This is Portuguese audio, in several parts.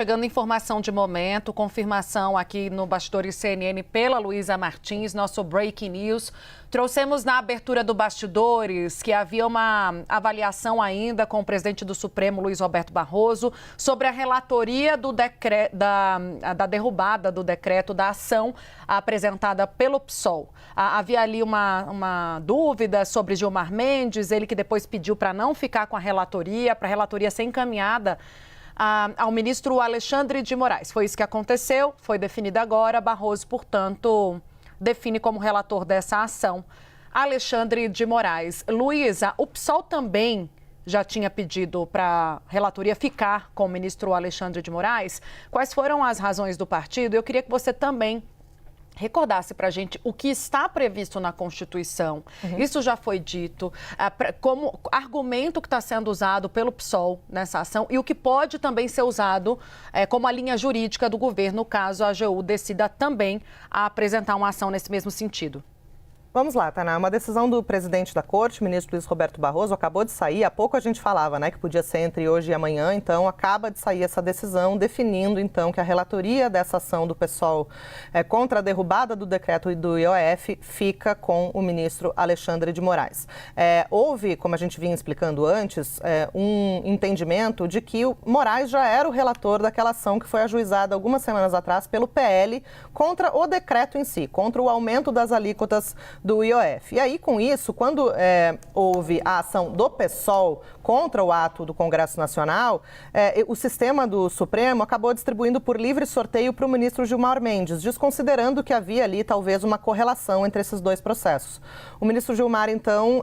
Chegando informação de momento, confirmação aqui no Bastidores CNN pela Luísa Martins, nosso Breaking News. Trouxemos na abertura do Bastidores que havia uma avaliação ainda com o presidente do Supremo, Luiz Roberto Barroso, sobre a relatoria da derrubada do decreto da ação apresentada pelo PSOL. Havia ali uma dúvida sobre Gilmar Mendes, ele que depois pediu para não ficar com a relatoria, para a relatoria ser encaminhada ao ministro Alexandre de Moraes. Foi isso que aconteceu, foi definido agora. Barroso, portanto, define como relator dessa ação Alexandre de Moraes. Luísa, o PSOL também já tinha pedido para a relatoria ficar com o ministro Alexandre de Moraes. Quais foram as razões do partido? Eu queria que você também recordasse para a gente o que está previsto na Constituição. Isso já foi dito, como argumento que está sendo usado pelo PSOL nessa ação e o que pode também ser usado como a linha jurídica do governo, caso a AGU decida também apresentar uma ação nesse mesmo sentido. Vamos lá, Tainá. Uma decisão do presidente da Corte, ministro Luiz Roberto Barroso, acabou de sair. Há pouco a gente falava, que podia ser entre hoje e amanhã. Então, acaba de sair essa decisão definindo, então, que a relatoria dessa ação do PSOL contra a derrubada do decreto do IOF fica com o ministro Alexandre de Moraes. Houve, como a gente vinha explicando antes, um entendimento de que o Moraes já era o relator daquela ação que foi ajuizada algumas semanas atrás pelo PL contra o decreto em si, contra o aumento das alíquotas do IOF. E aí, com isso, quando houve a ação do PSOL contra o ato do Congresso Nacional, o sistema do Supremo acabou distribuindo por livre sorteio para o ministro Gilmar Mendes, desconsiderando que havia ali talvez uma correlação entre esses dois processos. O ministro Gilmar, então,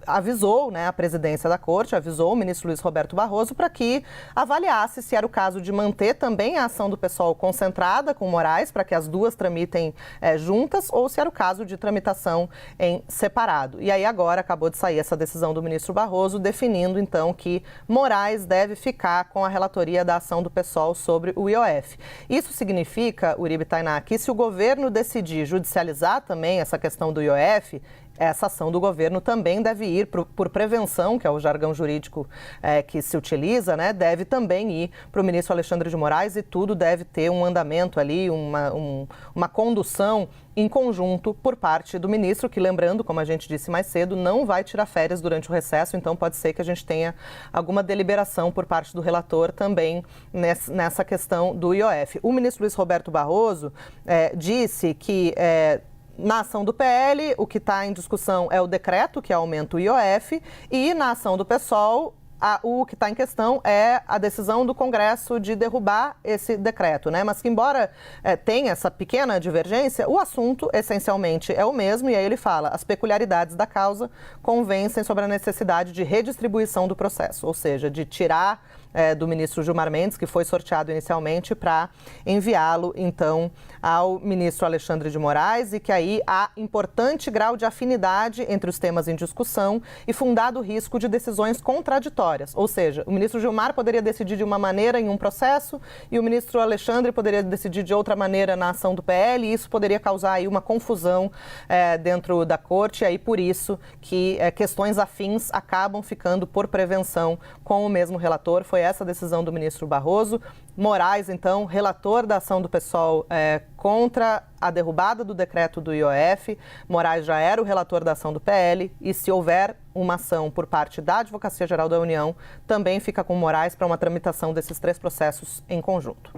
avisou a presidência da Corte, avisou o ministro Luiz Roberto Barroso para que avaliasse se era o caso de manter também a ação do PSOL concentrada com Moraes, para que as duas tramitem juntas, ou se era o caso de tramitação em separado. E aí agora acabou de sair essa decisão do ministro Barroso, definindo então que Moraes deve ficar com a relatoria da ação do PSOL sobre o IOF. Isso significa, Uribe, Tainá, que se o governo decidir judicializar também essa questão do IOF, essa ação do governo também deve ir por prevenção, que é o jargão jurídico que se utiliza, deve também ir para o ministro Alexandre de Moraes e tudo deve ter um andamento ali, uma condução em conjunto por parte do ministro, que, lembrando, como a gente disse mais cedo, não vai tirar férias durante o recesso, então pode ser que a gente tenha alguma deliberação por parte do relator também nessa questão do IOF. O ministro Luiz Roberto Barroso disse que na ação do PL, o que está em discussão é o decreto que aumenta o IOF e na ação do PSOL, o que está em questão é a decisão do Congresso de derrubar esse decreto, Mas que, embora tenha essa pequena divergência, o assunto essencialmente é o mesmo e aí ele fala: as peculiaridades da causa convencem sobre a necessidade de redistribuição do processo, ou seja, de tirar do ministro Gilmar Mendes, que foi sorteado inicialmente, para enviá-lo, então, ao ministro Alexandre de Moraes, e que aí há importante grau de afinidade entre os temas em discussão e fundado risco de decisões contraditórias. Ou seja, o ministro Gilmar poderia decidir de uma maneira em um processo e o ministro Alexandre poderia decidir de outra maneira na ação do PL, e isso poderia causar aí uma confusão dentro da Corte, e aí por isso que questões afins acabam ficando por prevenção com o mesmo relator. Foi essa a decisão do ministro Barroso. Moraes, então, relator da ação do PSOL contra a derrubada do decreto do IOF. Moraes já era o relator da ação do PL e, se houver uma ação por parte da Advocacia Geral da União, também fica com Moraes para uma tramitação desses três processos em conjunto.